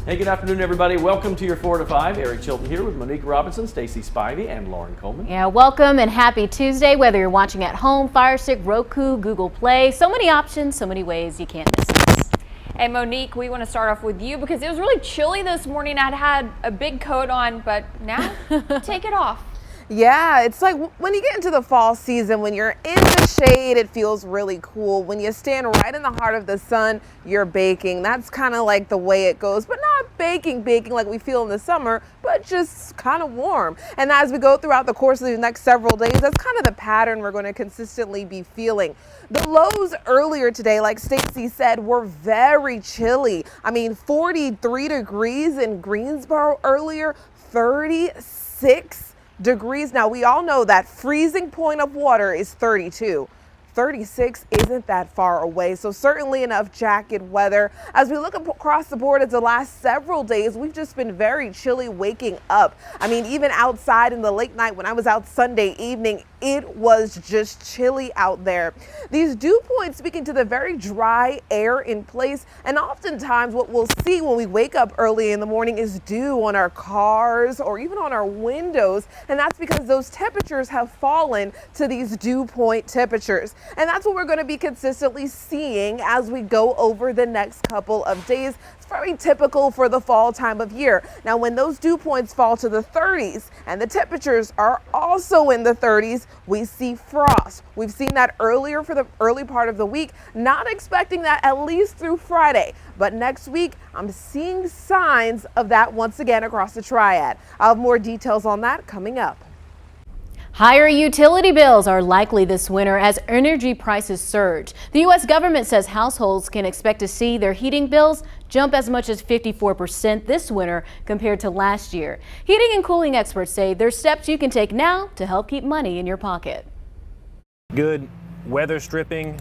Hey, good afternoon, everybody. Welcome to your 4 to 5. Eric Chilton here with Monique Robinson, Stacy Spivey, and Lauren Coleman. Yeah, welcome and happy Tuesday. Whether you're watching at home, Fire Stick, Roku, Google Play, so many options, so many ways you can't miss us. Hey Monique, we want to start off with you because it was really chilly this morning. I'd had a big coat on, but now take it off. Yeah, it's like when you get into the fall season, when you're in the shade, it feels really cool. When you stand right in the heart of the sun, you're baking. That's kind of like the way it goes, but not baking like we feel in the summer, but just kind of warm. And as we go throughout the course of these next several days, that's kind of the pattern we're going to consistently be feeling. The lows earlier today, like Stacy said, were very chilly. I mean, 43 degrees in Greensboro earlier, 36 degrees. Now, we all know that freezing point of water is 32. 36 isn't that far away, so certainly enough jacket weather. As we look across the board at the last several days, we've just been very chilly waking up. I mean, even outside in the late night when I was out Sunday evening, it was just chilly out there. These dew points speaking to the very dry air in place, and oftentimes what we'll see when we wake up early in the morning is dew on our cars or even on our windows, and that's because those temperatures have fallen to these dew point temperatures. And that's what we're going to be consistently seeing as we go over the next couple of days. It's very typical for the fall time of year. Now, when those dew points fall to the 30s and the temperatures are also in the 30s, we see frost. We've seen that earlier for the early part of the week, not expecting that at least through Friday. But next week, I'm seeing signs of that once again across the Triad. I'll have more details on that coming up. Higher utility bills are likely this winter as energy prices surge. The U.S. government says households can expect to see their heating bills jump as much as 54% this winter compared to last year. Heating and cooling experts say there's steps you can take now to help keep money in your pocket. Good weather stripping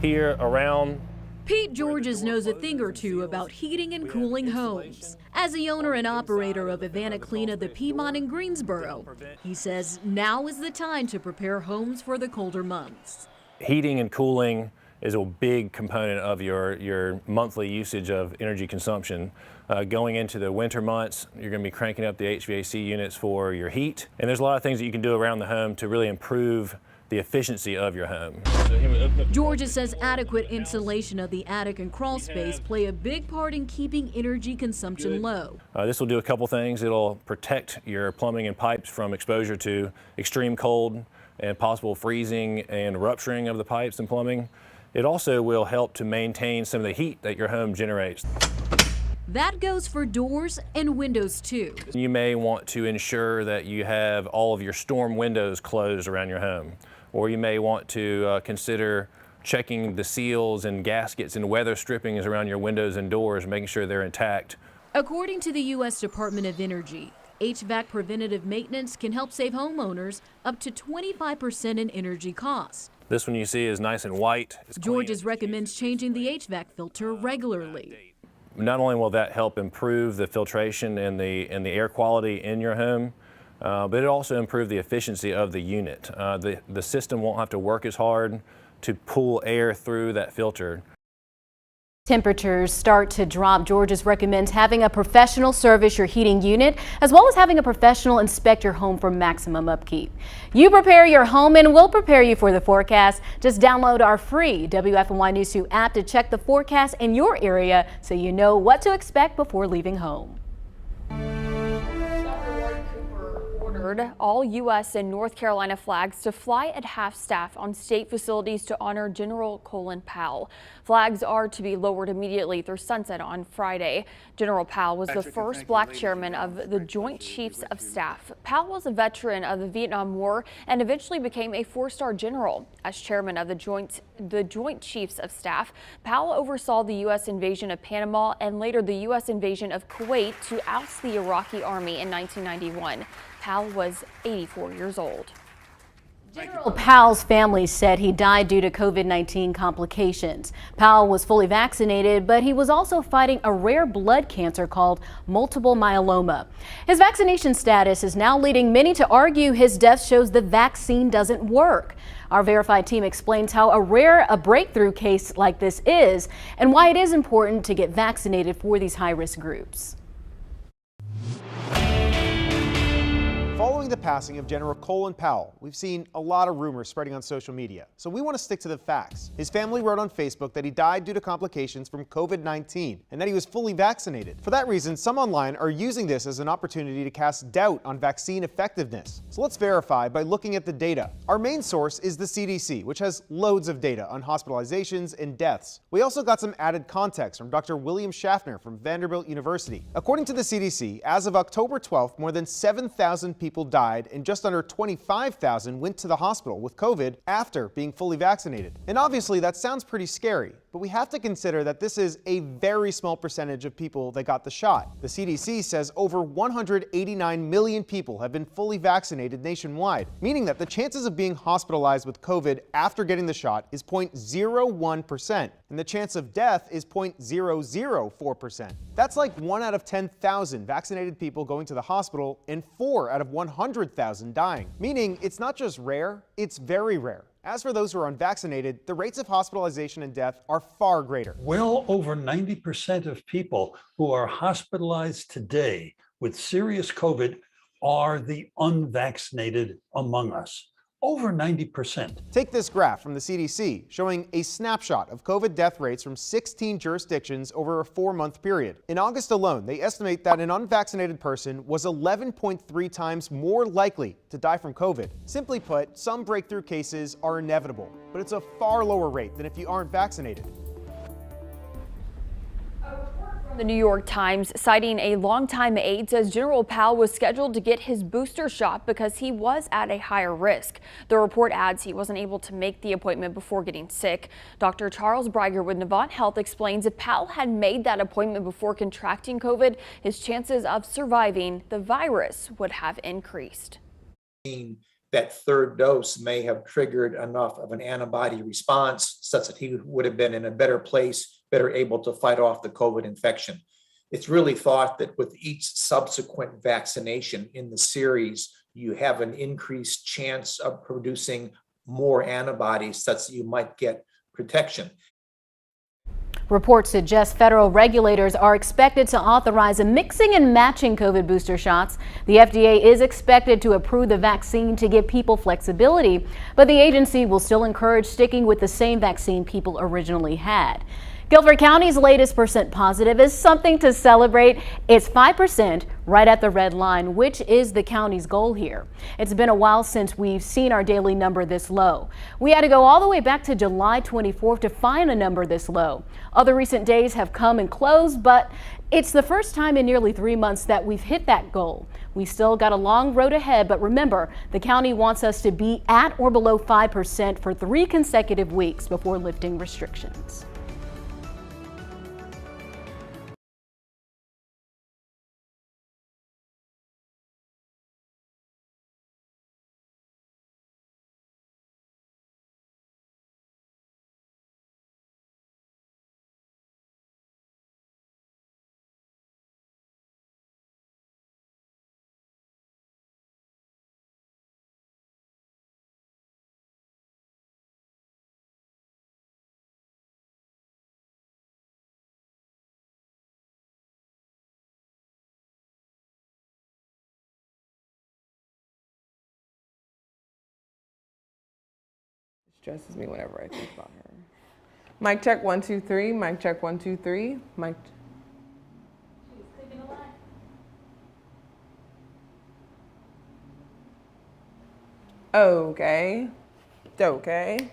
here around. Pete Georges knows a thing or two about heating and cooling homes. As the owner and operator of Ivana Klina, the Piedmont in Greensboro, he says now is the time to prepare homes for the colder months. Heating and cooling is a big component of your monthly usage of energy consumption. Going into the winter months, you're going to be cranking up the HVAC units for your heat. And there's a lot of things that you can do around the home to really improve the efficiency of your home. Georges says adequate insulation of the attic and crawl space play a big part in keeping energy consumption low. This will do a couple things. It'll protect your plumbing and pipes from exposure to extreme cold and possible freezing and rupturing of the pipes and plumbing. It also will help to maintain some of the heat that your home generates. That goes for doors and windows too. You may want to ensure that you have all of your storm windows closed around your home. Or you may want to consider checking the seals and gaskets and weather strippings around your windows and doors, making sure they're intact. According to the U.S. Department of Energy, HVAC preventative maintenance can help save homeowners up to 25% in energy costs. This one you see is nice and white. Georges recommends changing the HVAC filter regularly. Not only will that help improve the filtration and the air quality in your home, but it also improves the efficiency of the unit. The system won't have to work as hard to pull air through that filter. Temperatures start to drop. Georges recommends having a professional service your heating unit, as well as having a professional inspect your home for maximum upkeep. You prepare your home and we'll prepare you for the forecast. Just download our free WFMY News 2 app to check the forecast in your area so you know what to expect before leaving home. All U.S. and North Carolina flags to fly at half-staff on state facilities to honor General COLIN Powell. Flags are to be lowered immediately through sunset on Friday. General Powell was the first black chairman of the Joint Chiefs of Staff. Powell was a veteran of the Vietnam War and eventually became a four-star general. As chairman of the Joint Chiefs of Staff, Powell oversaw the U.S. invasion of Panama and later the U.S. invasion of Kuwait to oust the Iraqi army in 1991. Powell was 84 years old. General Powell's family said he died due to COVID-19 complications. Powell was fully vaccinated, but he was also fighting a rare blood cancer called multiple myeloma. His vaccination status is now leading many to argue his death shows the vaccine doesn't work. Our Verified team explains how rare a breakthrough case like this is and why it is important to get vaccinated for these high-risk groups. the passing of General Colin Powell, we've seen a lot of rumors spreading on social media, so we want to stick to the facts. His family wrote on Facebook that he died due to complications from COVID-19 and that he was fully vaccinated. For that reason, some online are using this as an opportunity to cast doubt on vaccine effectiveness. So let's verify by looking at the data. Our main source is the CDC, which has loads of data on hospitalizations and deaths. We also got some added context from Dr. William Schaffner from Vanderbilt University. According to the CDC, as of October 12th, more than 7,000 people died and just under 25,000 went to the hospital with COVID after being fully vaccinated. And obviously that sounds pretty scary, but we have to consider that this is a very small percentage of people that got the shot. The CDC says over 189 million people have been fully vaccinated nationwide, meaning that the chances of being hospitalized with COVID after getting the shot is 0.01%, and the chance of death is 0.004%. That's like 1 out of 10,000 vaccinated people going to the hospital and 4 out of 100,000 dying, meaning it's not just rare, it's very rare. As for those who are unvaccinated, the rates of hospitalization and death are far greater. Well over 90% of people who are hospitalized today with serious COVID are the unvaccinated among us. Over 90%. Take this graph from the CDC showing a snapshot of COVID death rates from 16 jurisdictions over a 4-month period. In August alone, they estimate that an unvaccinated person was 11.3 times more likely to die from COVID. Simply put, some breakthrough cases are inevitable, but it's a far lower rate than if you aren't vaccinated. The New York Times, citing a longtime aide, says General Powell was scheduled to get his booster shot because he was at a higher risk. The report adds he wasn't able to make the appointment before getting sick. Dr. Charles Breiger with Novant Health explains if Powell had made that appointment before contracting COVID, his chances of surviving the virus would have increased. That third dose may have triggered enough of an antibody response such that he would have been in a better place, better able to fight off the COVID infection. It's really thought that with each subsequent vaccination in the series, you have an increased chance of producing more antibodies such that you might get protection. Reports suggest federal regulators are expected to authorize a mixing and matching COVID booster shots. The FDA is expected to approve the vaccine to give people flexibility, but the agency will still encourage sticking with the same vaccine people originally had. Guilford County's latest percent positive is something to celebrate. It's 5%, right at the red line, which is the county's goal here. It's been a while since we've seen our daily number this low. We had to go all the way back to July 24th to find a number this low. Other recent days have come and closed, but it's the first time in nearly 3 months that we've hit that goal. We still got a long road ahead, but remember, the county wants us to be at or below 5% for 3 consecutive weeks before lifting restrictions. Stresses me whenever I think about her. Mic check 1 2 3. Mic check 1 2 3. Mic. Okay. Okay.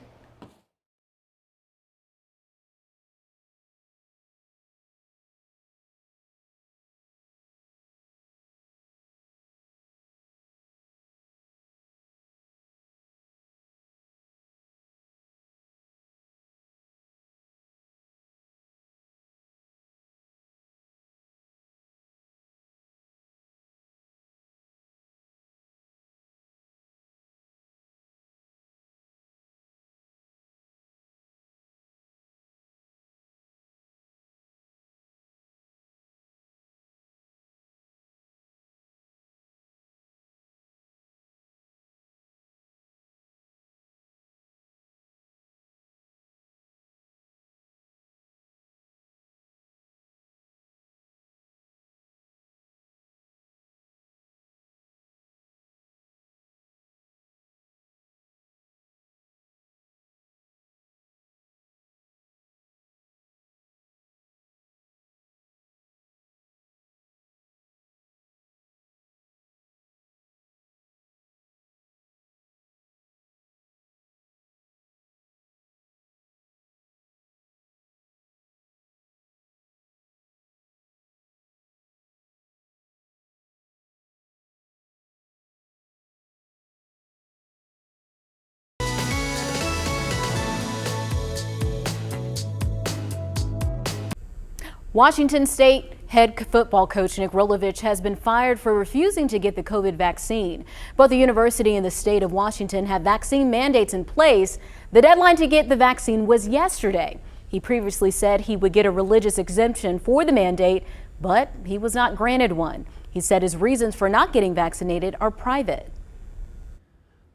Washington State head football coach Nick Rolovich has been fired for refusing to get the COVID vaccine. Both the university and the state of Washington have vaccine mandates in place. The deadline to get the vaccine was yesterday. He previously said he would get a religious exemption for the mandate, but he was not granted one. He said his reasons for not getting vaccinated are private.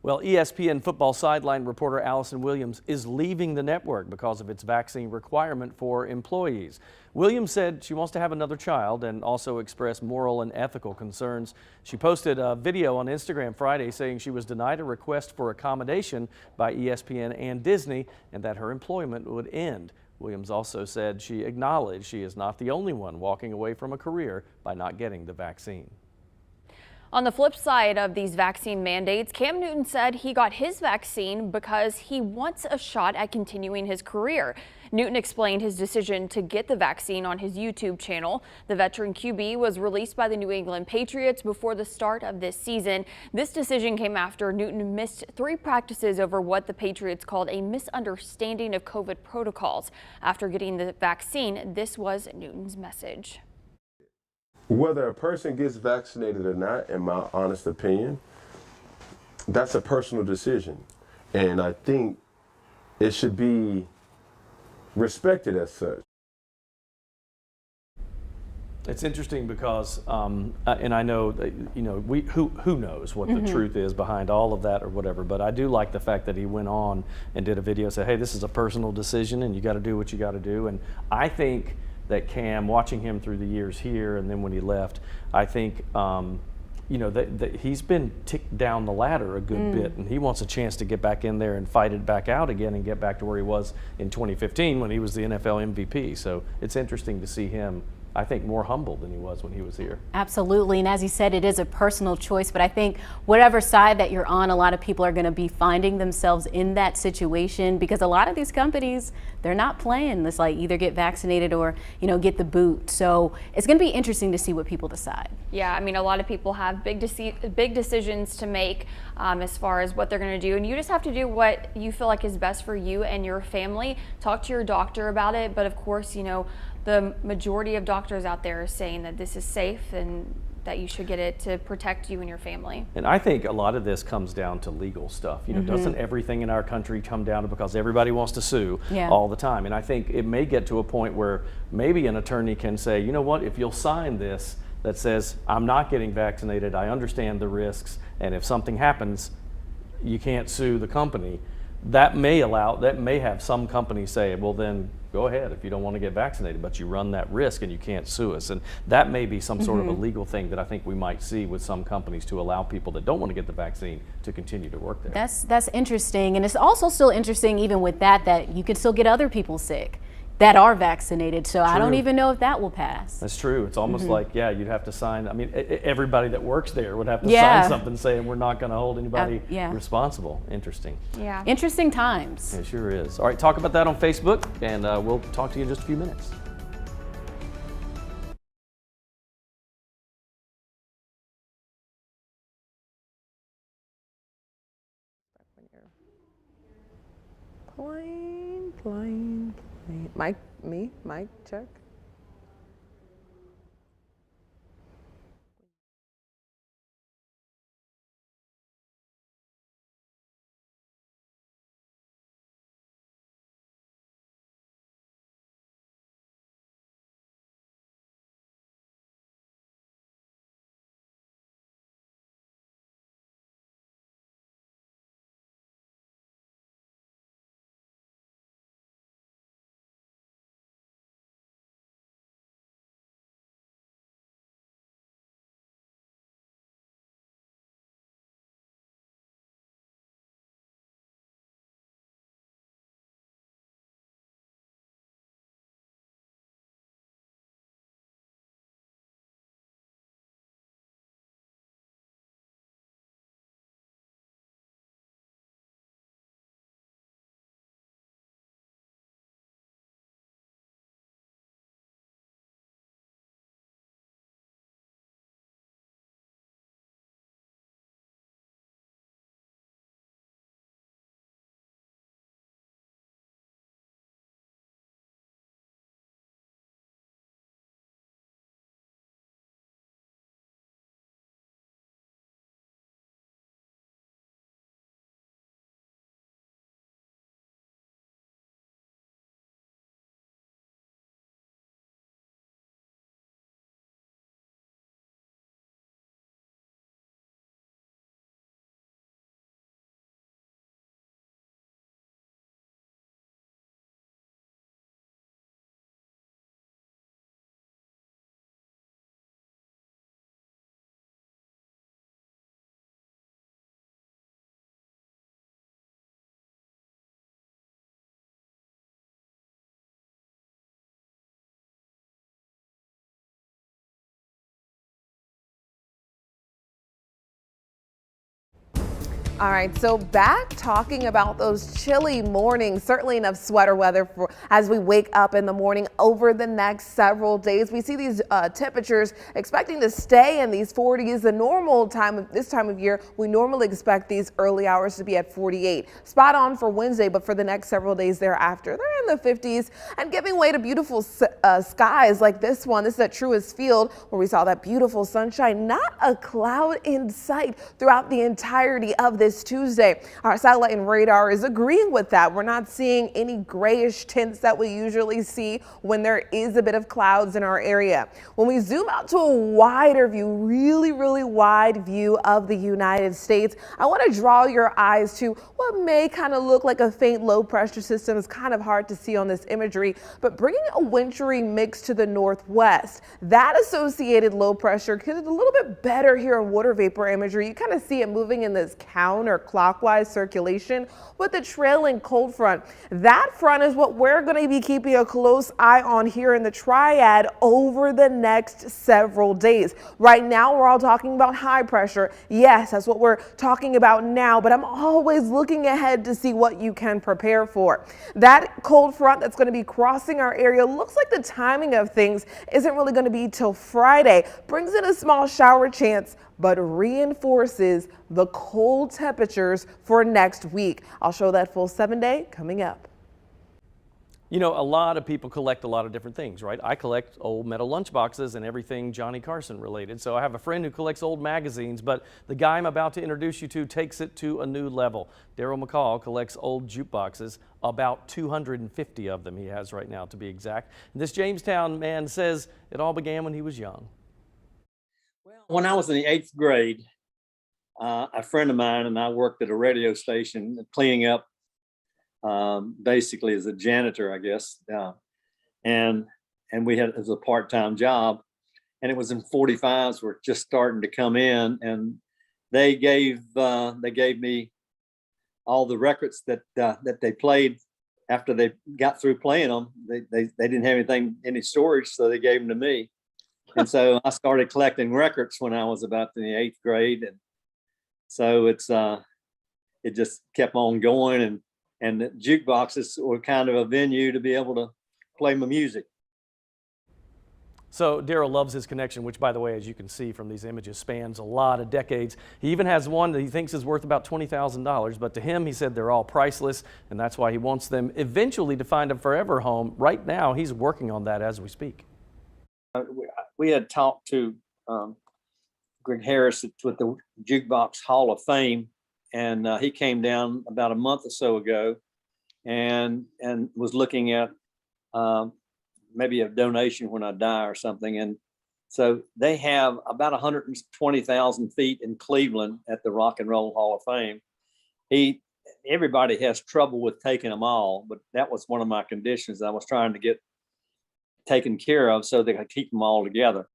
Well, ESPN football sideline reporter Allison Williams is leaving the network because of its vaccine requirement for employees. Williams said she wants to have another child and also expressed moral and ethical concerns. She posted a video on Instagram Friday saying she was denied a request for accommodation by ESPN and Disney and that her employment would end. Williams also said she acknowledged she is not the only one walking away from a career by not getting the vaccine. On the flip side of these vaccine mandates, Cam Newton said he got his vaccine because he wants a shot at continuing his career. Newton explained his decision to get the vaccine on his YouTube channel. The veteran QB was released by the New England Patriots before the start of this season. This decision came after Newton missed 3 practices over what the Patriots called a misunderstanding of COVID protocols. After getting the vaccine, this was Newton's message. Whether a person gets vaccinated or not, in my honest opinion, that's a personal decision. And I think it should be respected as such. It's interesting because, and I know that, who knows what the truth is behind all of that or whatever, but I do like the fact that he went on and did a video and said, hey, this is a personal decision and you got to do what you got to do. And I think that Cam, watching him through the years here and then when he left, I think, that he's been ticked down the ladder a good bit, and he wants a chance to get back in there and fight it back out again and get back to where he was in 2015 when he was the NFL MVP. So it's interesting to see him, I think, more humble than he was when he was here. Absolutely. And as he said, it is a personal choice. But I think whatever side that you're on, a lot of people are going to be finding themselves in that situation because a lot of these companies, they're not playing this like either get vaccinated or, get the boot. So it's going to be interesting to see what people decide. Yeah, I mean, a lot of people have big decisions to make as far as what they're going to do. And you just have to do what you feel like is best for you and your family. Talk to your doctor about it. But of course, the majority of doctors out there are saying that this is safe and that you should get it to protect you and your family. And I think a lot of this comes down to legal stuff. Doesn't everything in our country come down to because everybody wants to sue all the time? And I think it may get to a point where maybe an attorney can say, you know what, if you'll sign this that says I'm not getting vaccinated, I understand the risks, and if something happens, you can't sue the company. That may have some companies say, well then go ahead if you don't want to get vaccinated, but you run that risk and you can't sue us. And that may be some sort of a legal thing that I think we might see with some companies to allow people that don't want to get the vaccine to continue to work there. That's interesting. And it's also still interesting even with that you can still get other people sick that are vaccinated. So I don't even know if that will pass. That's true. It's almost like, you'd have to sign. I mean, everybody that works there would have to sign something saying we're not going to hold anybody responsible. Interesting. Yeah. Interesting times. It sure is. All right, talk about that on Facebook, and we'll talk to you in just a few minutes. Plane. Mic, check. All right, so back talking about those chilly mornings, certainly enough sweater weather for as we wake up in the morning over the next several days. We see these temperatures expecting to stay in these 40s. The normal time of this time of year, we normally expect these early hours to be at 48. Spot on for Wednesday, but for the next several days thereafter, they're in the 50s and giving way to beautiful skies like this one. This is at Truist Field where we saw that beautiful sunshine, not a cloud in sight throughout the entirety of this Tuesday. Our satellite and radar is agreeing with that. We're not seeing any grayish tints that we usually see when there is a bit of clouds in our area. When we zoom out to a wider view, really wide view of the United States, I want to draw your eyes to what may kind of look like a faint low pressure system. It's kind of hard to see on this imagery, but bringing a wintry mix to the northwest. That associated low pressure is a little bit better here in water vapor imagery. You kind of see it moving in this counterclockwise circulation with the trailing cold front. That front is what we're going to be keeping a close eye on here in the Triad over the next several days. Right now, we're all talking about high pressure. Yes, that's what we're talking about now, but I'm always looking ahead to see what you can prepare for. That cold front that's going to be crossing our area looks like the timing of things isn't really going to be till Friday. Brings in a small shower chance, but reinforces the cold temperatures for next week. I'll show that full 7-day coming up. You know, a lot of people collect a lot of different things, right? I collect old metal lunchboxes and everything Johnny Carson related. So I have a friend who collects old magazines, but the guy I'm about to introduce you to takes it to a new level. Daryl McCall collects old jukeboxes, about 250 of them he has right now to be exact. And this Jamestown man says it all began when he was young. When I was in the 8th grade, a friend of mine and I worked at a radio station cleaning up, basically as a janitor, I guess. And we had, it was a part-time job, and it was in 45s were just starting to come in, and they gave me all the records that they played after they got through playing them. They didn't have any storage, so they gave them to me. And so I started collecting records when I was about in the 8th grade. And so it just kept on going. And the jukeboxes were kind of a venue to be able to play my music. So Daryl loves his connection, which, by the way, as you can see from these images, spans a lot of decades. He even has one that he thinks is worth about $20,000, but to him, he said they're all priceless, and that's why he wants them eventually to find a forever home. Right now, he's working on that as we speak. We had talked to Greg Harris with the Jukebox Hall of Fame, and he came down about a month or so ago and was looking at maybe a donation when I die or something. And so they have about 120,000 feet in Cleveland at the Rock and Roll Hall of Fame. Everybody has trouble with taking them all, but that was one of my conditions I was trying to get taken care of so they could keep them all together.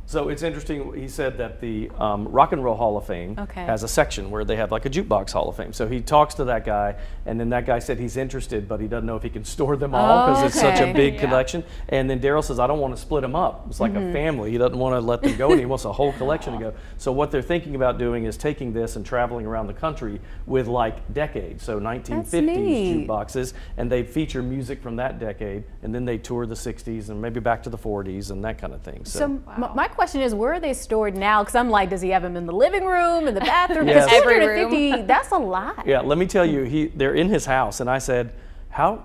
So it's interesting, he said that the Rock and Roll Hall of Fame has a section where they have like a Jukebox Hall of Fame. So he talks to that guy, and then that guy said he's interested, but he doesn't know if he can store them all because it's such a big collection. And then Daryl says, I don't want to split them up. It's like a family. He doesn't want to let them go, and he wants a whole collection to go. So what they're thinking about doing is taking this and traveling around the country with like decades. So 1950s jukeboxes, and they feature music from that decade, and then they tour the 60s and maybe back to the 40s and that kind of thing. So my question is, where are they stored now? Because I'm like, does he have them in the living room, in the bathroom? Yes. Because 250, that's a lot. Yeah, let me tell you, they're in his how and I said, how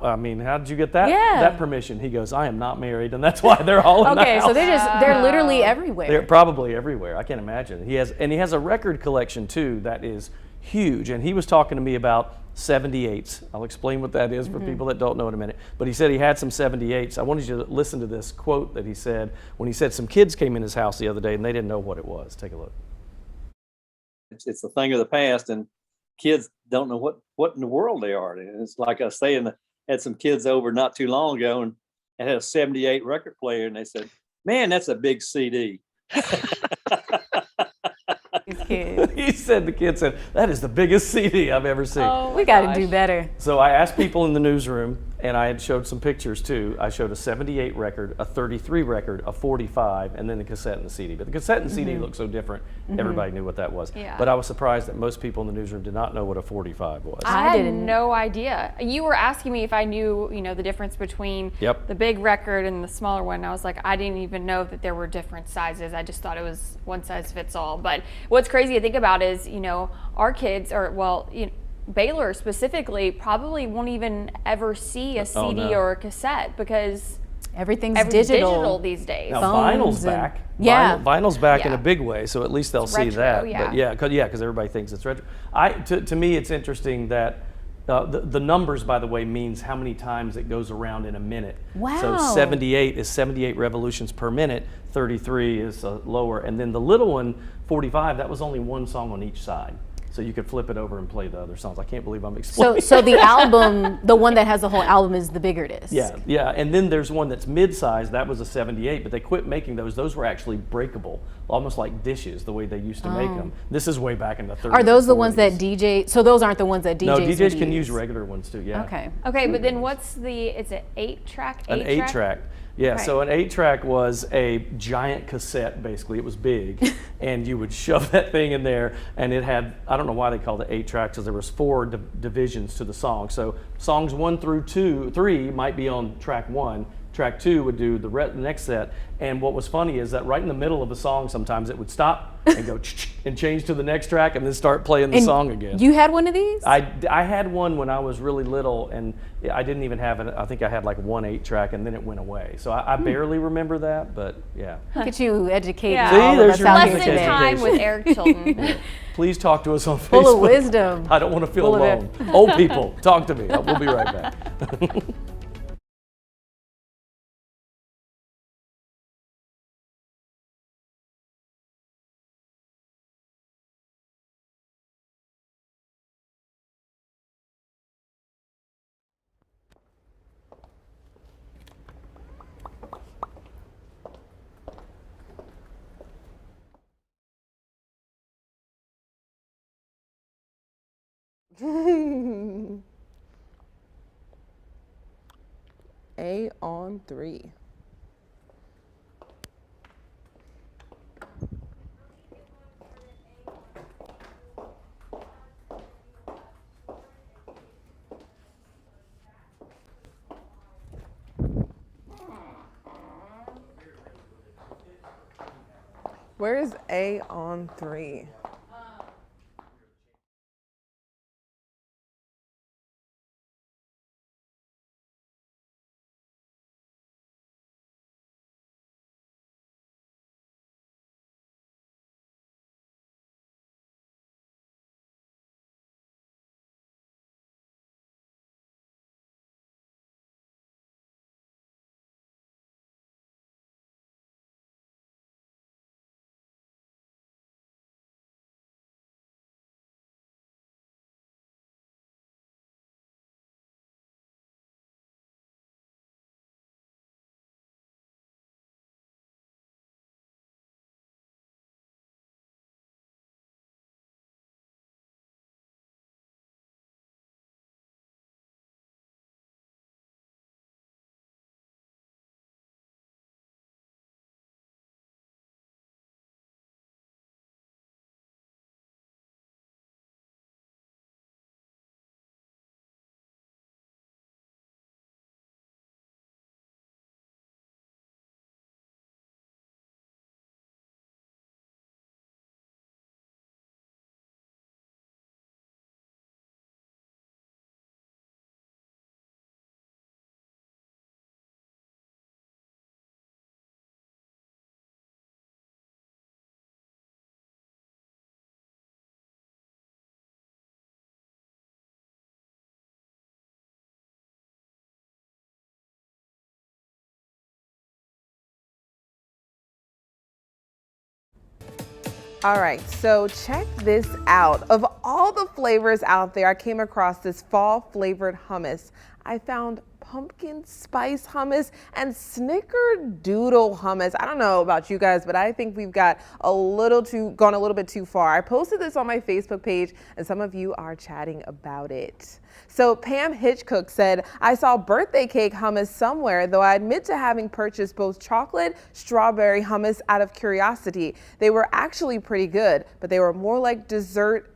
did you get that permission? He goes, I am not married, and that's why they're all in the house. So they're literally everywhere. They're probably everywhere. I can't imagine. He has a record collection too that is huge, and he was talking to me about 78s. I'll explain what that is for people that don't know in a minute. But he said he had some 78s. I wanted you to listen to this quote that he said when he said some kids came in his house the other day and they didn't know what it was. Take a look. It's a thing of the past, and kids don't know what in the world they are. And it's like I was saying, I had some kids over not too long ago and had a 78 record player, and they said, man, that's a big CD. The kid said, that is the biggest CD I've ever seen. We got to do better. So I asked people in the newsroom, And I had showed some pictures too. I showed a 78 record, a 33 record, a 45, and then the cassette and the CD. But the cassette and CD looked so different, everybody knew what that was. Yeah. But I was surprised that most people in the newsroom did not know what a 45 was. I had no idea. You were asking me if I knew, the difference between the big record and the smaller one. I was like, I didn't even know that there were different sizes. I just thought it was one size fits all. But what's crazy to think about is, our kids, Baylor specifically, probably won't even ever see a CD or a cassette because everything's digital these days. Now vinyl's back. Vinyl's back in a big way, so at least they'll see that. But because everybody thinks it's retro. To me, it's interesting that the numbers, by the way, means how many times it goes around in a minute. Wow. So 78 is 78 revolutions per minute. 33 is lower, and then the little one, 45, that was only one song on each side. So you could flip it over and play the other songs. I can't believe I'm explaining. So the album, the one that has the whole album, is the bigger disc. Yeah. And then there's one that's mid-size. That was a 78, but they quit making those. Those were actually breakable, almost like dishes, the way they used to make them. This is way back in the 30s. Are those the ones that DJ? So those aren't the ones that DJs No, DJs can use use regular ones too. Yeah. Okay, but then what's it's an 8-track? An 8-track. Yeah, so an 8-track was a giant cassette, basically. It was big, and you would shove that thing in there, and it had, I don't know why they called it 8-track, because there was 4 divisions to the song. So songs 1 through 3 might be on track 1. Track 2 would do the next set, and what was funny is that right in the middle of a song, sometimes it would stop and go and change to the next track, and then start playing the song again. You had one of these? I had one when I was really little, and I didn't even have it. I think I had like one 8-track, and then it went away. So I barely remember that, but yeah. Look at you educating. See, there's your lesson time with Eric Chilton. Please talk to us on Facebook. Full of wisdom. I don't want to feel alone. Old people, talk to me. We'll be right back. A on 3. Where is A on 3? All right, so check this out. Of all the flavors out there, I came across this fall flavored hummus. I found pumpkin spice hummus, and snickerdoodle hummus. I don't know about you guys, but I think we've gone a little bit too far. I posted this on my Facebook page, and some of you are chatting about it. So Pam Hitchcock said, I saw birthday cake hummus somewhere, though I admit to having purchased both chocolate strawberry hummus out of curiosity. They were actually pretty good, but they were more like dessert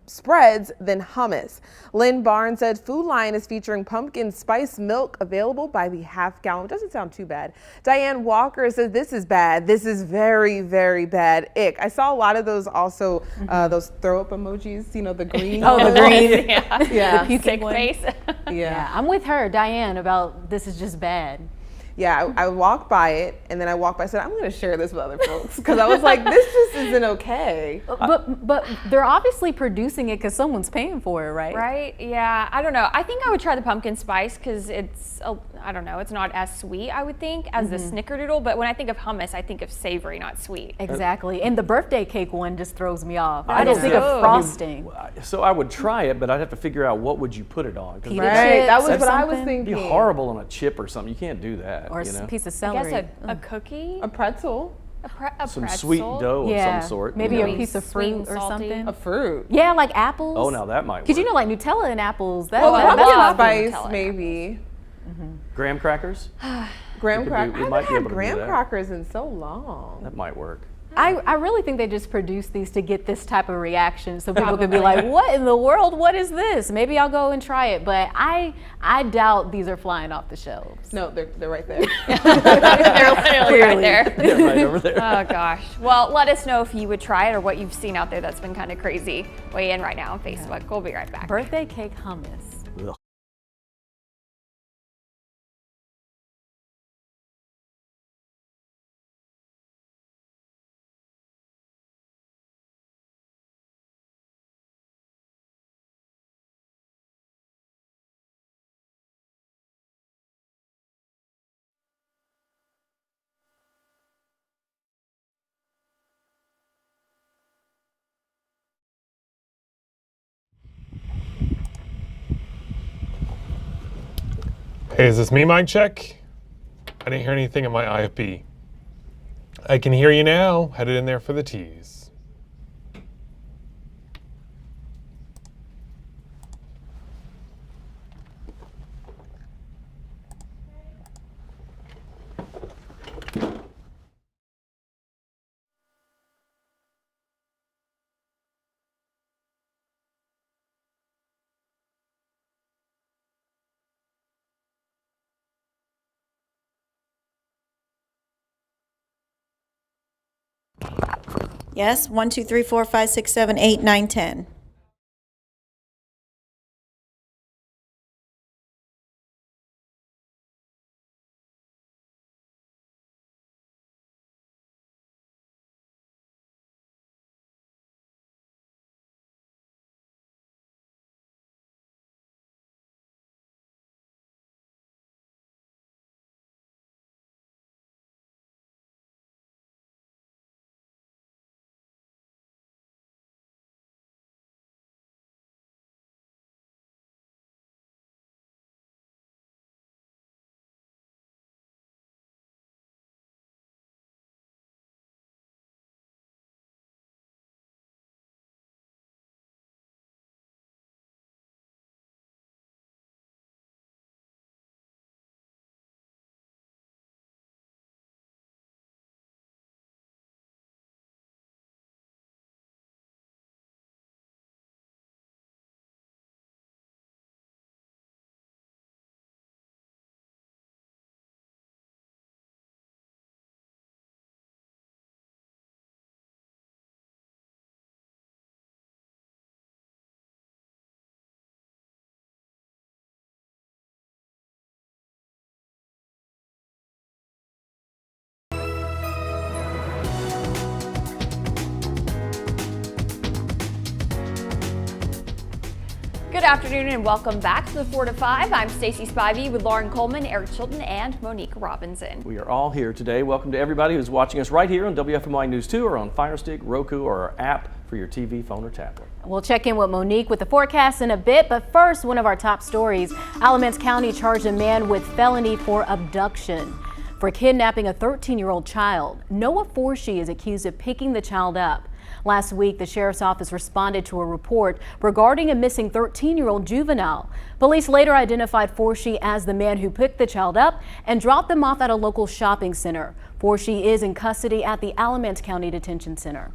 spreads than hummus. Lynn Barnes said Food Lion is featuring pumpkin spice milk available by the half gallon. Doesn't sound too bad. Diane Walker says this is bad. This is very, very bad. Ick. I saw a lot of those also, those throw up emojis, you know, the green. Oh, the green. Yeah. The puking face. Yeah, I'm with her, Diane, about this is just bad. Yeah, I walked by it, and then I walked by and said, I'm going to share this with other folks, because I was like, this just isn't okay. But they're obviously producing it because someone's paying for it, right? Right, yeah, I don't know. I think I would try the pumpkin spice because it's, I don't know, it's not as sweet, I would think, as the snickerdoodle, but when I think of hummus, I think of savory, not sweet. Exactly, and the birthday cake one just throws me off. I don't think of frosting. So I would try it, but I'd have to figure out what would you put it on. Pita Right, that was chips what or I was something? thinking. It'd be horrible on a chip or something. You can't do that. Or you know? a piece of I celery. guess a cookie, A pretzel. a Some pretzel. sweet dough Yeah, of some sort. maybe you a know? piece of Sweet fruit and or salty. something. A fruit. Yeah, like apples. Oh, now that might work. Because you know, like Nutella and apples. That, Well, that- pumpkin love spice, Nutella. maybe. Graham crackers? Graham could crackers. do- I we might haven't be had able to do graham that. crackers in so long. That might work. I really think they just produce these to get this type of reaction so people can be like, what in the world? What is this? Maybe I'll go and try it. But I doubt these are flying off the shelves. No, they're right there. They're literally right there. Yeah, right over there. Oh gosh. Well, let us know if you would try it or what you've seen out there that's been kind of crazy. Weigh in right now on Facebook. We'll be right back. Birthday cake hummus. Ugh. Hey, is this me, mic check? I didn't hear anything in my IFB. I can hear you now. Headed in there for the tease. Yes, 1, 2, 3, 4, 5, 6, 7, 8, 9, 10. afternoon and welcome back to the 4 to 5. I'm Stacey Spivey with Lauren Coleman, Eric Chilton, and Monique Robinson. We are all here today. Welcome to everybody who's watching us right here on WFMY News 2 or on Fire Stick, Roku, or our app for your TV, phone, or tablet. We'll check in with Monique with the forecast in a bit, but first, one of our top stories. Alamance County charged a man with felony for abduction for kidnapping a 13-year-old child. Noah Forshee is accused of picking the child up. Last week, the sheriff's office responded to a report regarding a missing 13-year-old juvenile. Police later identified Forshee as the man who picked the child up and dropped them off at a local shopping center. Forshee is in custody at the Alamance County Detention Center.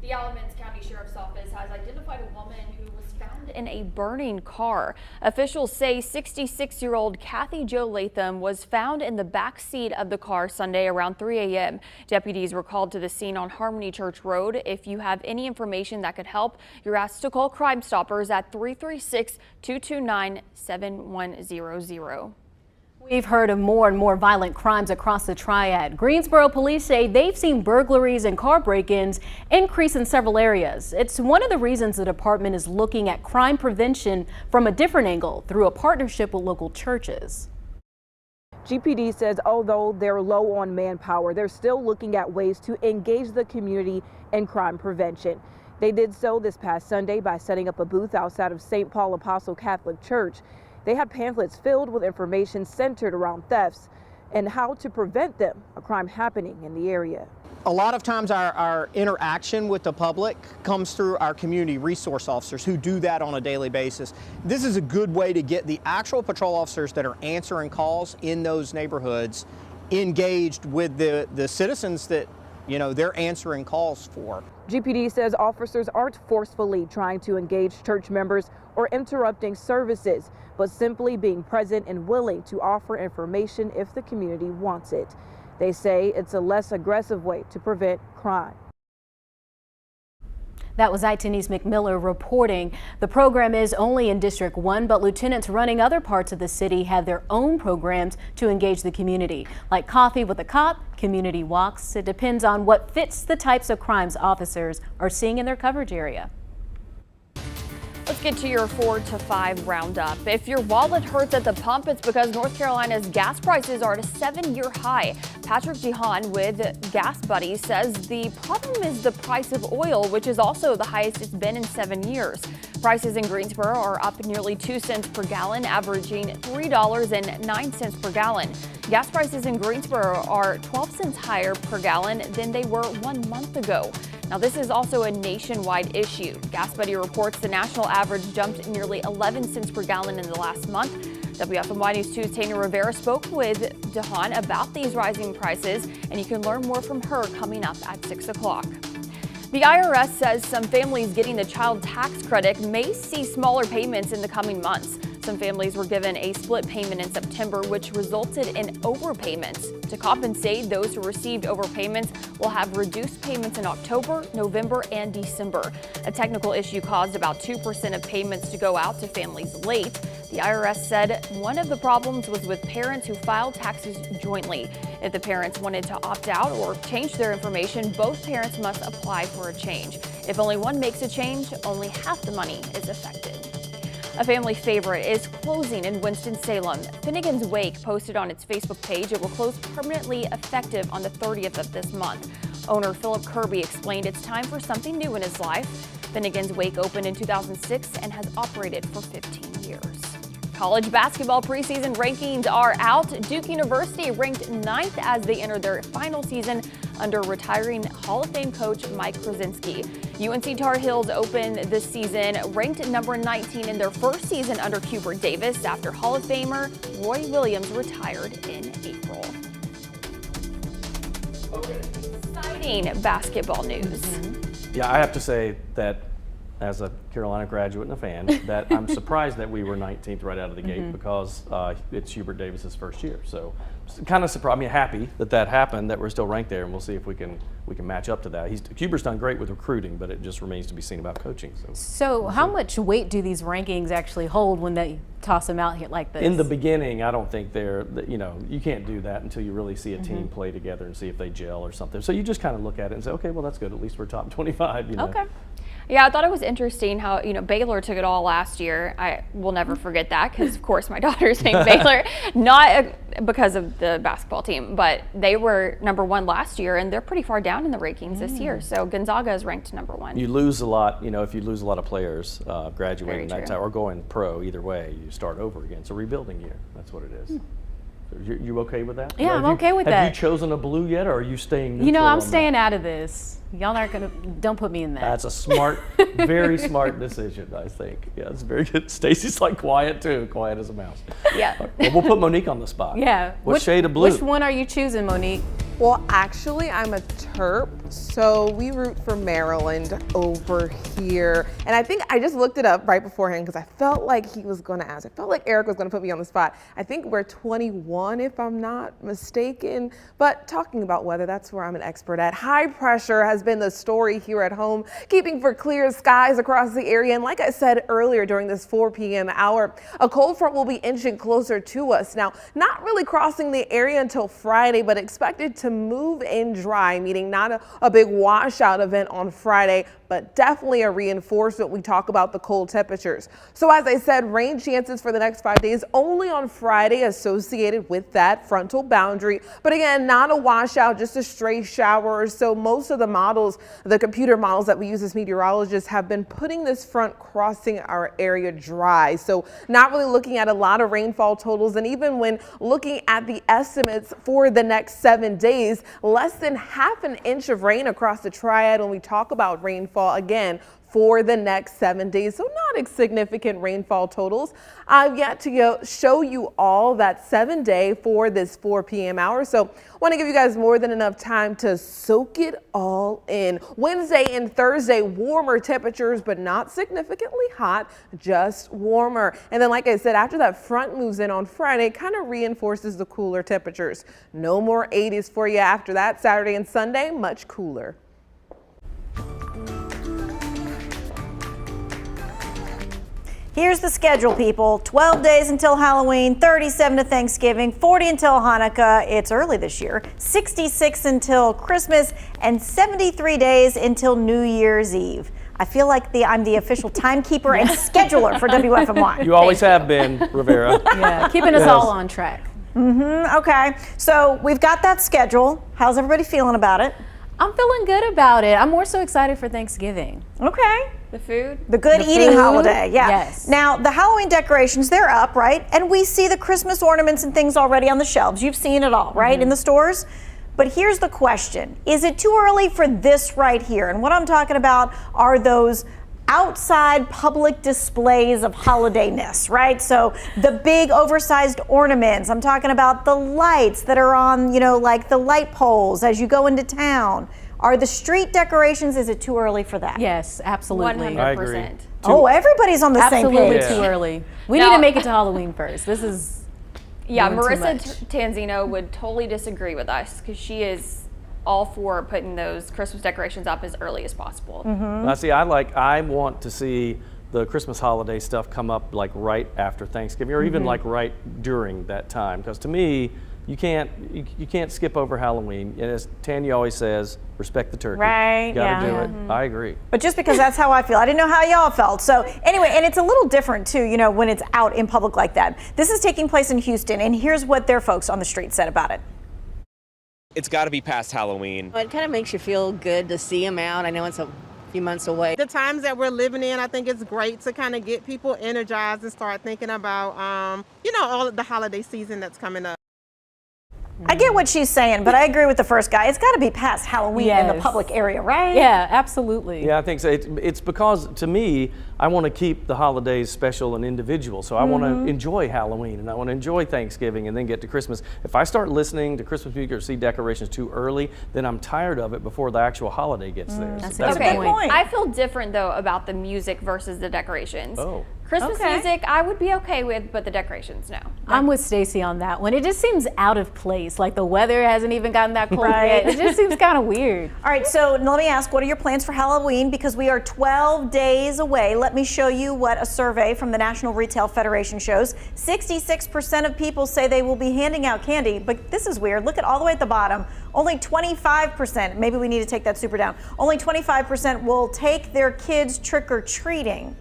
The Alamance County Sheriff's Office has identified a woman who was found in a burning car. Officials say 66-year-old Kathy Jo Latham was found in the back seat of the car Sunday around 3 a.m. Deputies were called to the scene on Harmony Church Road. If you have any information that could help, you're asked to call Crime Stoppers at 336-229-7100. We've heard of more and more violent crimes across the Triad. Greensboro police say they've seen burglaries and car break-ins increase in several areas. It's one of the reasons the department is looking at crime prevention from a different angle through a partnership with local churches. GPD says although they're low on manpower, they're still looking at ways to engage the community in crime prevention. They did so this past Sunday by setting up a booth outside of St. Paul Apostle Catholic Church. They had pamphlets filled with information centered around thefts and how to prevent them, a crime happening in the area. A lot of times our interaction with the public comes through our community resource officers who do that on a daily basis. This is a good way to get the actual patrol officers that are answering calls in those neighborhoods engaged with the citizens that, you know, they're answering calls for. GPD says officers aren't forcefully trying to engage church members or interrupting services, but simply being present and willing to offer information if the community wants it. They say it's a less aggressive way to prevent crime. That was Denise McMiller reporting. The program is only in District 1, but lieutenants running other parts of the city have their own programs to engage the community, like Coffee with a Cop, community walks. It depends on what fits the types of crimes officers are seeing in their coverage area. Let's get to your 4 to 5 roundup. If your wallet hurts at the pump, it's because North Carolina's gas prices are at a 7-year high. Patrick Jehan with Gas Buddy says the problem is the price of oil, which is also the highest it's been in 7 years. Prices in Greensboro are up nearly 2 cents per gallon, averaging $3.09 per gallon. Gas prices in Greensboro are 12 cents higher per gallon than they were 1 month ago. Now, this is also a nationwide issue. Gas Buddy reports the national average jumped nearly 11 cents per gallon in the last month. WFMY News 2's Tanya Rivera spoke with Dehan about these rising prices, and you can learn more from her coming up at 6 o'clock. The IRS says some families getting the child tax credit may see smaller payments in the coming months. Some families were given a split payment in September, which resulted in overpayments. To compensate, those who received overpayments will have reduced payments in October, November, and December. A technical issue caused about 2% of payments to go out to families late. The IRS said one of the problems was with parents who filed taxes jointly. If the parents wanted to opt out or change their information, both parents must apply for a change. If only one makes a change, only half the money is affected. A family favorite is closing in Winston-Salem. Finnegan's Wake posted on its Facebook page it will close permanently effective on the 30th of this month. Owner Philip Kirby explained it's time for something new in his life. Finnegan's Wake opened in 2006 and has operated for 15 years. College basketball preseason rankings are out. Duke University ranked 9th as they enter their final season under retiring Hall of Fame coach Mike Krasinski. UNC Tar Heels open this season ranked number 19 in their first season under Hubert Davis after Hall of Famer Roy Williams retired in April. Exciting basketball news. Yeah, I have to say that as a Carolina graduate and a fan, that I'm surprised that we were 19th right out of the gate because it's Hubert Davis's first year. So kind of surprised. I mean, happy that that happened, that we're still ranked there, and we'll see if we can match up to that. Hubert's done great with recruiting, but it just remains to be seen about coaching. So how much weight do these rankings actually hold when they toss them out here like this? In the beginning, I don't think you can't do that until you really see a team play together and see if they gel or something. So you just kind of look at it and say, okay, well, that's good. At least we're top 25. Okay. Yeah, I thought it was interesting how, Baylor took it all last year. I will never forget that because, of course, my daughter's named Baylor. Not because of the basketball team, but they were #1 last year, and they're pretty far down in the rankings this year. So Gonzaga is ranked #1. You lose a lot, if you lose a lot of players graduating that time or going pro, either way, you start over again. It's a rebuilding year. That's what it is. You okay with that? Yeah, I'm okay with that. Have you chosen a blue yet, or are you staying neutral? I'm staying out of this. Y'all aren't don't put me in that. That's a smart, very smart decision, I think. Yeah, it's very good. Stacy's like quiet too, quiet as a mouse. Yeah. Well, we'll put Monique on the spot. Yeah. What shade of blue? Which one are you choosing, Monique? Well, actually, I'm a Terp, so we root for Maryland over here. And I think I just looked it up right beforehand because I felt like he was going to ask. I felt like Eric was going to put me on the spot. I think we're 21, if I'm not mistaken. But talking about weather, that's where I'm an expert at. High pressure has been the story here at home, keeping for clear skies across the area. And like I said earlier during this 4 p.m. hour, a cold front will be inching closer to us. Now, not really crossing the area until Friday, but expected to move in dry, meaning not a big washout event on Friday, but definitely a reinforcement. We talk about the cold temperatures. So as I said, rain chances for the next 5 days only on Friday associated with that frontal boundary. But again, not a washout, just a stray shower. So most of the models, the computer models that we use as meteorologists, have been putting this front crossing our area dry. So not really looking at a lot of rainfall totals. And even when looking at the estimates for the next 7 days, less than half an inch of rain across the triad when we talk about rainfall again for the next 7 days. So not significant rainfall totals. I've yet to show you all that 7-day for this 4 p.m. hour. So want to give you guys more than enough time to soak it all in. Wednesday and Thursday, warmer temperatures, but not significantly hot, just warmer. And then, like I said, after that front moves in on Friday, it kind of reinforces the cooler temperatures. No more 80s for you after that. Saturday and Sunday, much cooler. Here's the schedule, people. 12 days until Halloween, 37 to Thanksgiving, 40 until Hanukkah. It's early this year. 66 until Christmas, and 73 days until New Year's Eve. I feel like I'm the official timekeeper and scheduler for WFMY. You always have been, Rivera. Yeah, keeping us all on track. Okay, so we've got that schedule. How's everybody feeling about it? I'm feeling good about it. I'm more so excited for Thanksgiving. Okay. The food? The good eating food, holiday, yeah. Yes. Now, the Halloween decorations, they're up, right? And we see the Christmas ornaments and things already on the shelves. You've seen it all, right, in the stores? But here's the question. Is it too early for this right here? And what I'm talking about are those outside public displays of holidayness, right? So the big oversized ornaments. I'm talking about the lights that are on, like the light poles as you go into town. Are the street decorations, is it too early for that? Yes, absolutely. 100%. I agree. Oh, everybody's on the same Absolutely page. too early. We need to make it to Halloween first. This is Yeah, doing too Marissa much. Tanzino would totally disagree with us because she is all for putting those Christmas decorations up as early as possible. Now, see, I want to see the Christmas holiday stuff come up like right after Thanksgiving, or even like right during that time. Because to me, you can't skip over Halloween. And as Tanya always says, respect the turkey. Right, You gotta yeah. do it. I agree. But just because that's how I feel. I didn't know how y'all felt. So anyway, and it's a little different too, when it's out in public like that. This is taking place in Houston, and here's what their folks on the street said about it. It's got to be past Halloween. It kind of makes you feel good to see them out. I know it's a few months away. The times that we're living in, I think it's great to kind of get people energized and start thinking about, all of the holiday season that's coming up. I get what she's saying, but I agree with the first guy. It's got to be past Halloween in the Yes. public area, right? Yeah, absolutely. Yeah, I think so. It's because, to me, I want to keep the holidays special and individual. So I want to enjoy Halloween, and I want to enjoy Thanksgiving, and then get to Christmas. If I start listening to Christmas music or see decorations too early, then I'm tired of it before the actual holiday gets there. That's So a good Okay, point. I feel different though about the music versus the decorations. Oh. Christmas music, I would be okay with, but the decorations, no. I'm with Stacy on that one. It just seems out of place. Like the weather hasn't even gotten that cold yet. It just seems kind of weird. All right, so let me ask, what are your plans for Halloween? Because we are 12 days away. Let me show you what a survey from the National Retail Federation shows. 66% of people say they will be handing out candy, but this is weird. Look at all the way at the bottom. Only 25%, maybe we need to take that super down. Only 25% will take their kids trick-or-treating.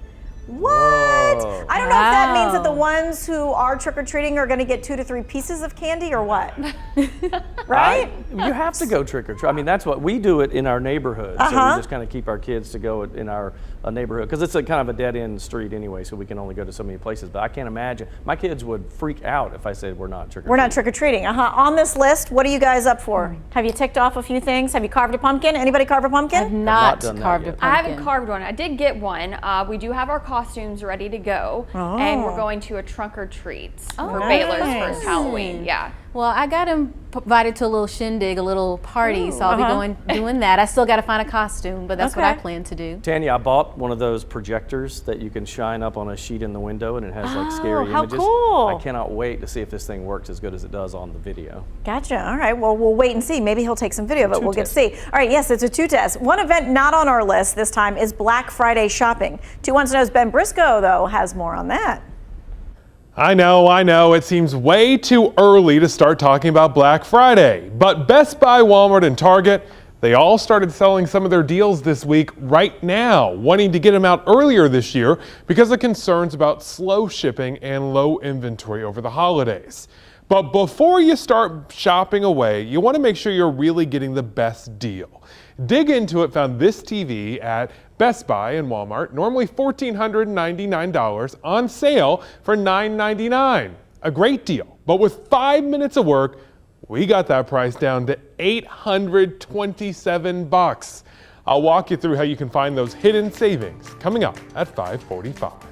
What? Whoa. I don't know if that means that the ones who are trick-or-treating are going to get 2 to 3 pieces of candy or what? Right? You have to go trick-or-treat. I mean, that's what we do it in our neighborhood. So we just kind of keep our kids to go in our neighborhood because it's a kind of a dead-end street anyway, so we can only go to so many places. But I can't imagine. My kids would freak out if I said we're not trick-or-treating. We're not trick-or-treating. On this list, what are you guys up for? Have you ticked off a few things? Have you carved a pumpkin? Anybody carve a pumpkin? I've not carved a pumpkin. I haven't carved one. I did get one. We do have our costumes ready to go, and we're going to a trunk or treat for Baylor's first Halloween. Yeah. Well, I got invited to a little shindig, a little party, so I'll be doing that. I still got to find a costume, but that's what I plan to do. Tanya, I bought one of those projectors that you can shine up on a sheet in the window, and it has like scary images. Cool. I cannot wait to see if this thing works as good as it does on the video. Gotcha. All right. Well, we'll wait and see. Maybe he'll take some video of it. We'll get to see. All right. Yes, it's a 2-test. One event not on our list this time is Black Friday shopping. 2 Wants to Know's Ben Briscoe, though, has more on that. I know, it seems way too early to start talking about Black Friday, but Best Buy, Walmart, and Target, they all started selling some of their deals this week right now, wanting to get them out earlier this year because of concerns about slow shipping and low inventory over the holidays. But before you start shopping away, you want to make sure you're really getting the best deal. Dig Into It found this TV at Best Buy and Walmart, normally $1,499, on sale for $999. A great deal, but with 5 minutes of work, we got that price down to $827. I'll walk you through how you can find those hidden savings coming up at 5:45.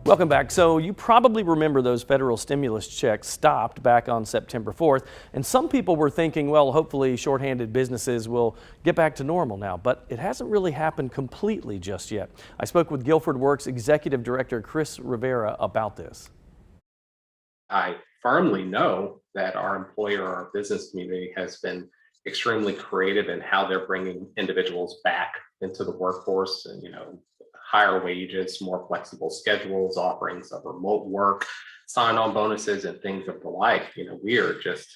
Welcome back. So you probably remember those federal stimulus checks stopped back on September 4th. And some people were thinking, well, hopefully shorthanded businesses will get back to normal now. But it hasn't really happened completely just yet. I spoke with Guilford Works Executive Director Chris Rivera about this. I firmly know that our employer, our business community has been extremely creative in how they're bringing individuals back into the workforce, and higher wages, more flexible schedules, offerings of remote work, sign-on bonuses, and things of the like. We are just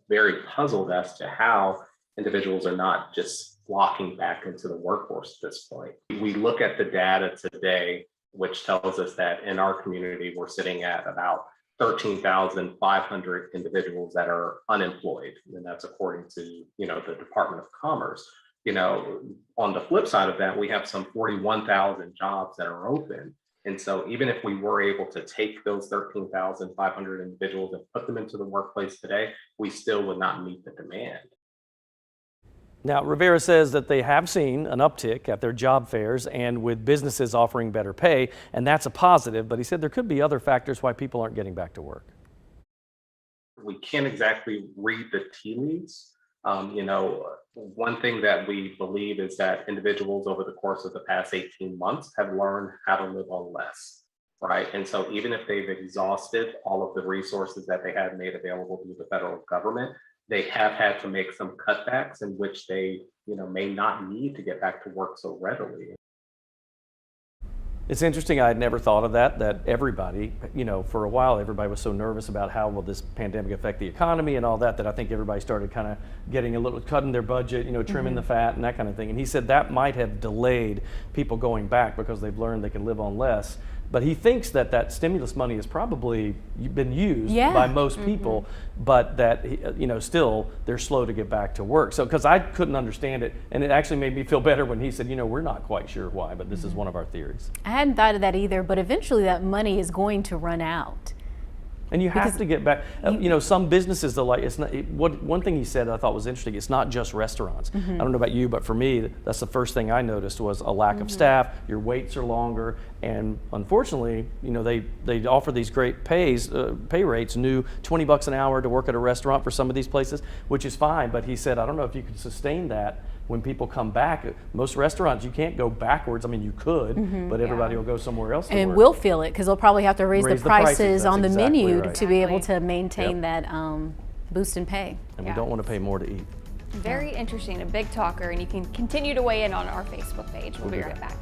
very puzzled as to how individuals are not just flocking back into the workforce at this point. We look at the data today, which tells us that in our community, we're sitting at about 13,500 individuals that are unemployed, and that's according to the Department of Commerce. On the flip side of that, we have some 41,000 jobs that are open. And so even if we were able to take those 13,500 individuals and put them into the workplace today, we still would not meet the demand. Now, Rivera says that they have seen an uptick at their job fairs and with businesses offering better pay, and that's a positive, but he said there could be other factors why people aren't getting back to work. We can't exactly read the tea leaves. One thing that we believe is that individuals over the course of the past 18 months have learned how to live on less, right? And so even if they've exhausted all of the resources that they had made available through the federal government, they have had to make some cutbacks in which they, may not need to get back to work so readily. It's interesting, I had never thought of that everybody, for a while, everybody was so nervous about how will this pandemic affect the economy and all that, that I think everybody started kind of getting a little, cutting their budget, trimming the fat and that kind of thing. And he said that might have delayed people going back because they've learned they can live on less. But he thinks that stimulus money has probably been used by most people, but that, still they're slow to get back to work. So, because I couldn't understand it, and it actually made me feel better when he said, we're not quite sure why, but this is one of our theories. I hadn't thought of that either, but eventually that money is going to run out. And you have to get back. Some businesses are like, it's not. One thing he said I thought was interesting. It's not just restaurants. I don't know about you, but for me, that's the first thing I noticed was a lack of staff. Your waits are longer, and unfortunately, they offer these great pay rates, new $20 an hour to work at a restaurant for some of these places, which is fine. But he said, I don't know if you can sustain that. When people come back, most restaurants, you can't go backwards. I mean, you could, but everybody will go somewhere else to and work. we'll feel it because they'll probably have to raise the prices on the menu right. to be able to maintain that boost in pay. And we don't want to pay more to eat. Very interesting, a big talker, and you can continue to weigh in on our Facebook page. We'll be right back.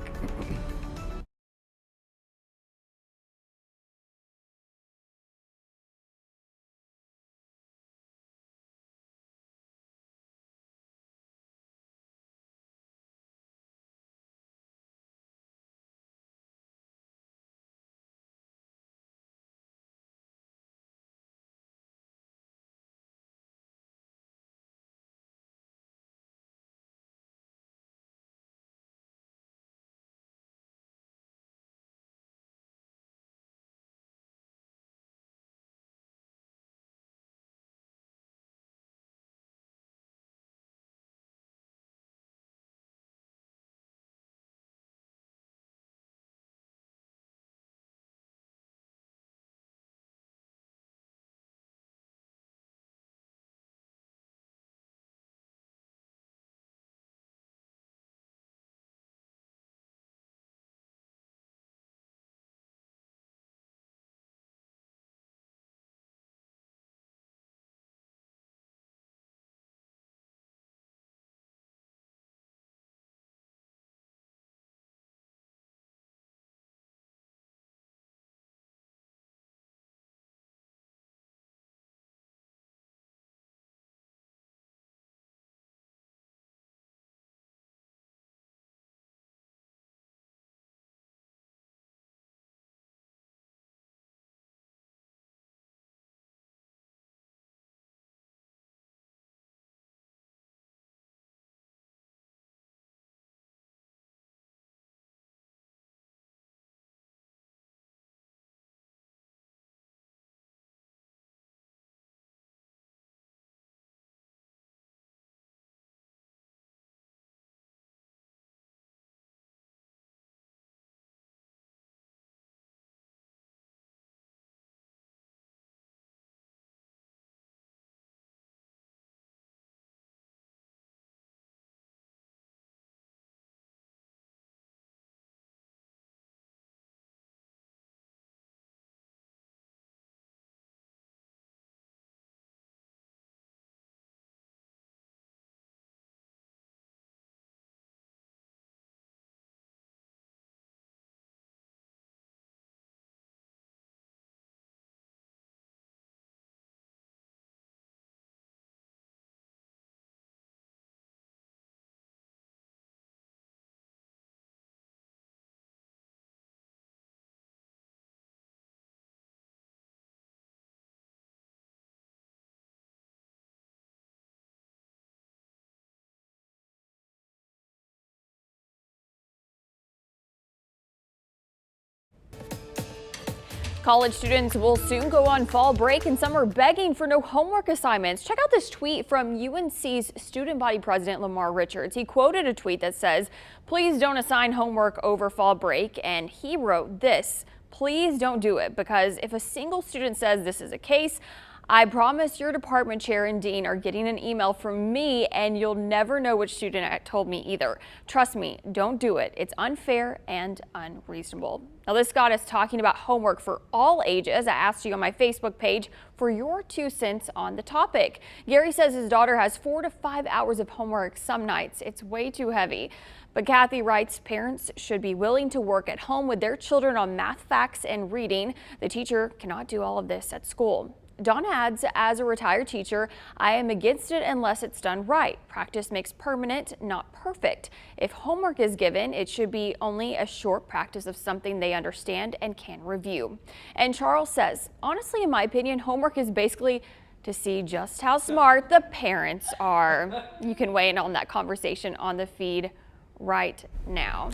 College students will soon go on fall break and some are begging for no homework assignments. Check out this tweet from UNC's student body president Lamar Richards. He quoted a tweet that says, "Please don't assign homework over fall break." And he wrote this, "Please don't do it, because if a single student says this is a case, I promise your department chair and dean are getting an email from me and you'll never know which student told me either. Trust me, don't do it. It's unfair and unreasonable." Now this got us talking about homework for all ages. I asked you on my Facebook page for your 2 cents on the topic. Gary says his daughter has 4 to 5 hours of homework some nights. It's way too heavy. But Kathy writes parents should be willing to work at home with their children on math, facts, and reading. The teacher cannot do all of this at school. Dawn adds, as a retired teacher, I am against it unless it's done right. Practice makes permanent, not perfect. If homework is given, it should be only a short practice of something they understand and can review. And Charles says, honestly, in my opinion, homework is basically to see just how smart the parents are. You can weigh in on that conversation on the feed right now.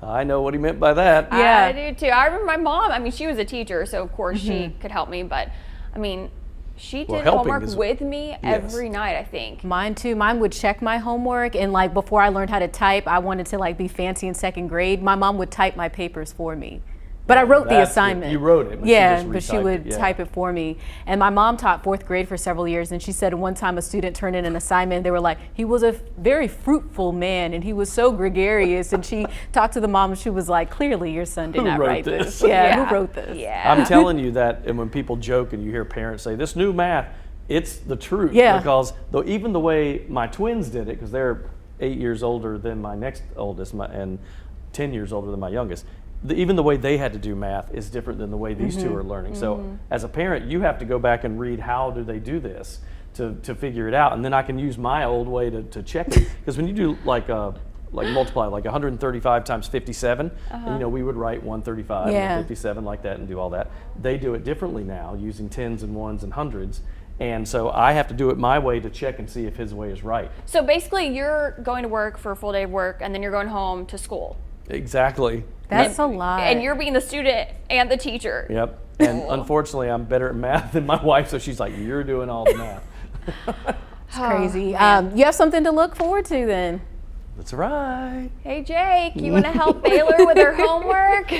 I know what he meant by that. Yeah, I do too. I remember my mom, I mean, she was a teacher, so of course she could help me, but I mean, she did homework with me every night, I think. Mine too. Mine would check my homework, and like before I learned how to type, I wanted to like be fancy in 2nd grade. My mom would type my papers for me. But I wrote the assignment. You wrote it, but yeah, she just but she would type it for me. And my mom taught 4th grade for several years, and she said one time a student turned in an assignment. They were like, he was a very fruitful man, and he was so gregarious. And she talked to the mom, and she was like, clearly your son did not write this. Yeah, who wrote this? Yeah. I'm telling you that, and when people joke and you hear parents say, this new math, it's the truth. Yeah. Because even the way my twins did it, because they're 8 years older than my next oldest and 10 years older than my youngest, even the way they had to do math is different than the way these two are learning. So as a parent, you have to go back and read how do they do this to figure it out. And then I can use my old way to check it. Because when you do like multiply like 135 times 57, and, we would write 135 and 57 like that and do all that. They do it differently now using tens and ones and hundreds. And so I have to do it my way to check and see if his way is right. So basically you're going to work for a full day of work and then you're going home to school. Exactly. That's a lot. And you're being the student and the teacher. Yep. And unfortunately, I'm better at math than my wife, so she's like, you're doing all the math. It's crazy. You have something to look forward to then. That's right. Hey, Jake, you want to help Baylor with her homework?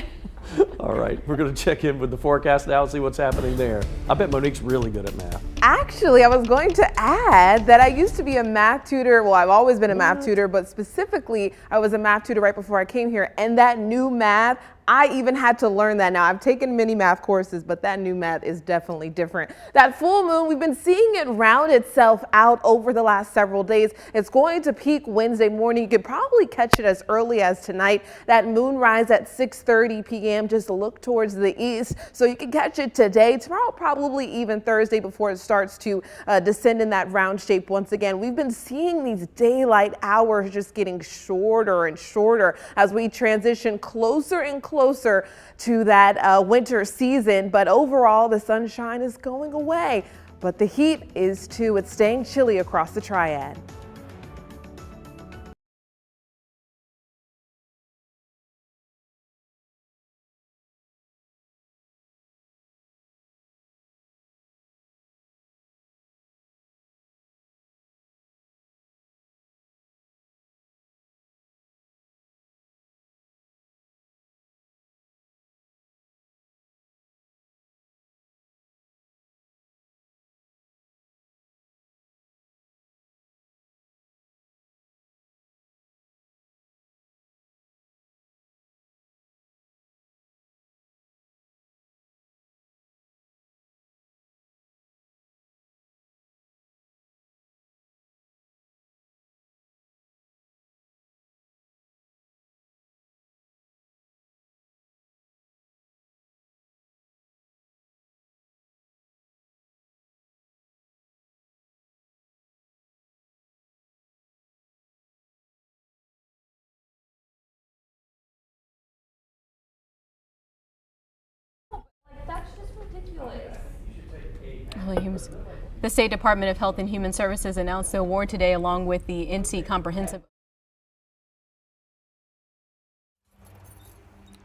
All right, we're going to check in with the forecast now and see what's happening there. I bet Monique's really good at math. Actually, I was going to add that I used to be a math tutor. Well, I've always been a math tutor, but specifically, I was a math tutor right before I came here. And that new math, I even had to learn that. Now, I've taken many math courses, but that new math is definitely different. That full moon, we've been seeing it round itself out over the last several days. It's going to peak Wednesday morning. You could probably catch it as early as tonight. That moonrise at 6:30 p.m. Just look towards the east. So you can catch it today, tomorrow, probably even Thursday before it starts to descend in that round shape once again. We've been seeing these daylight hours just getting shorter and shorter as we transition closer and closer to that winter season, but overall the sunshine is going away, but the heat is too. It's staying chilly across the Triad. The State Department of Health and Human Services announced the award today along with the NC Comprehensive.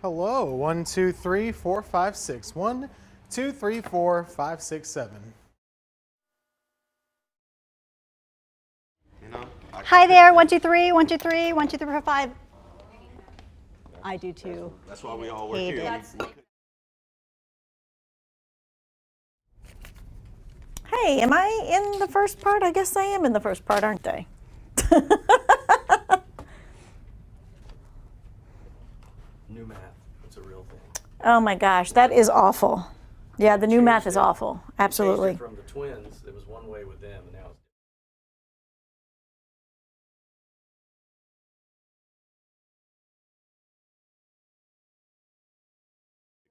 Hello, 1, 2, 3, 4, 5, 6. 1, 234-567. Hi there, 123, 123, 12345. I do too. That's why we all work Hate here. it. Hey, am I in the first part? I guess I am in the first part, aren't I? New math, it's a real thing. Oh my gosh, that is awful. Yeah, the new math is awful. Absolutely. Changed it from the twins, it was one way with them, and now it's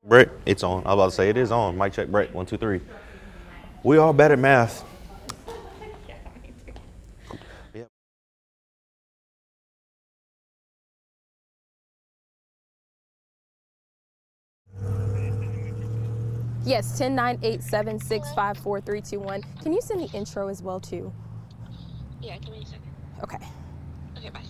Brett, it's on. I was about to say it is on. Mic check, Brett. 1, 2, 3. We all bad at math. Yes, 10-9-8-7-6-5-4-3-2-1. Can you send the intro as well too? Yeah, give me a second. Okay. Okay, bye.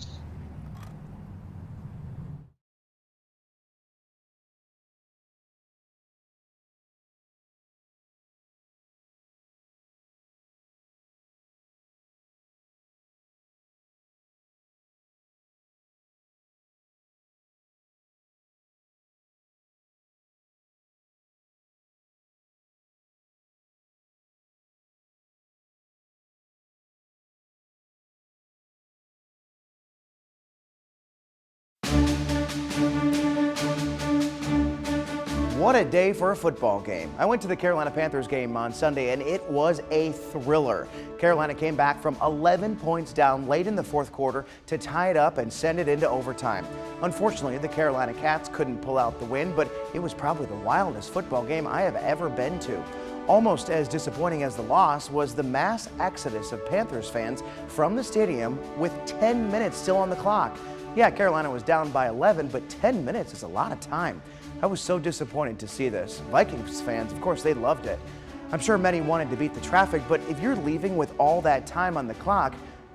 What a day for a football game. I went to the Carolina Panthers game on Sunday and it was a thriller. Carolina came back from 11 points down late in the fourth quarter to tie it up and send it into overtime. Unfortunately, the Carolina Cats couldn't pull out the win, but it was probably the wildest football game I have ever been to. Almost as disappointing as the loss was the mass exodus of Panthers fans from the stadium with 10 minutes still on the clock. Yeah, Carolina was down by 11, but 10 minutes is a lot of time. I was so disappointed to see this. Vikings fans, of course, they loved it. I'm sure many wanted to beat the traffic, but if you're leaving with all that time on the clock,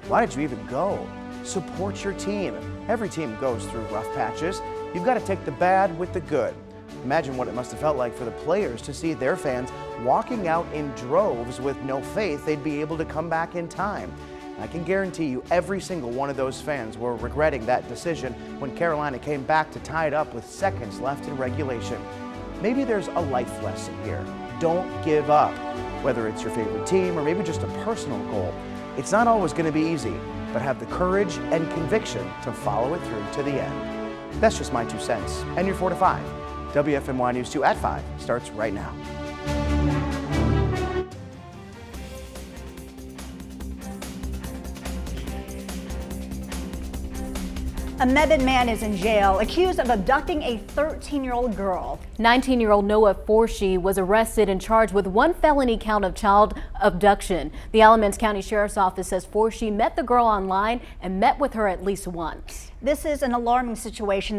why did you even go? Support your team. Every team goes through rough patches. You've got to take the bad with the good. Imagine what it must have felt like for the players to see their fans walking out in droves with no faith they'd be able to come back in time. I can guarantee you every single one of those fans were regretting that decision when Carolina came back to tie it up with seconds left in regulation. Maybe there's a life lesson here. Don't give up. Whether it's your favorite team or maybe just a personal goal, it's not always going to be easy, but have the courage and conviction to follow it through to the end. That's just my 2 cents. And your 4 to 5. WFMY News 2 at 5 starts right now. A Mebane man is in jail, accused of abducting a 13-year-old girl. 19-year-old Noah Forshee was arrested and charged with 1 felony count of child abduction. The Alamance County Sheriff's Office says Forshee met the girl online and met with her at least once. This is an alarming situation that